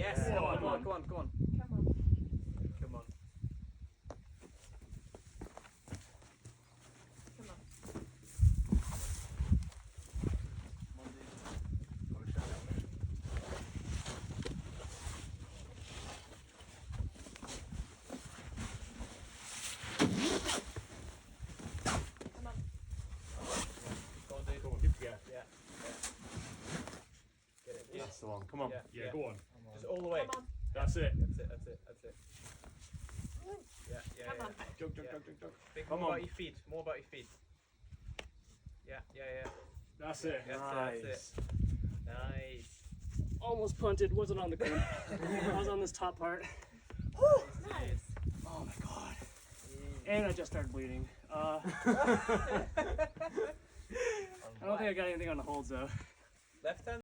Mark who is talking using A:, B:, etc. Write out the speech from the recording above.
A: Yes.
B: Yeah.
A: Come on.
B: Come on.
A: Come on. Come on.
C: Come on.
A: Come on.
C: Come on. Come on.
A: Go on, dude.
B: Go on, give it a go.
A: Yeah. Get it.
B: That's the one. Come on.
A: Yeah,
B: Yeah,
A: yeah.
B: go on.
A: Just all the way.
C: Come on.
B: That's it.
A: That's it. That's it. That's it. Yeah. Yeah.
C: Come
A: yeah.
C: on.
B: Jog, jog,
A: Yeah.
B: jog, jog, jog.
A: Think
B: Come
A: more
B: on.
A: about your feet. More about your feet. Yeah. Yeah. Yeah.
B: That's it.
A: That's it,
B: Nice.
A: Nice.
D: Almost punted, wasn't on the ground. I was on this top part.
C: Nice.
D: Oh my god. And I just started bleeding. I don't think I got anything on the holds though.
A: Left hand.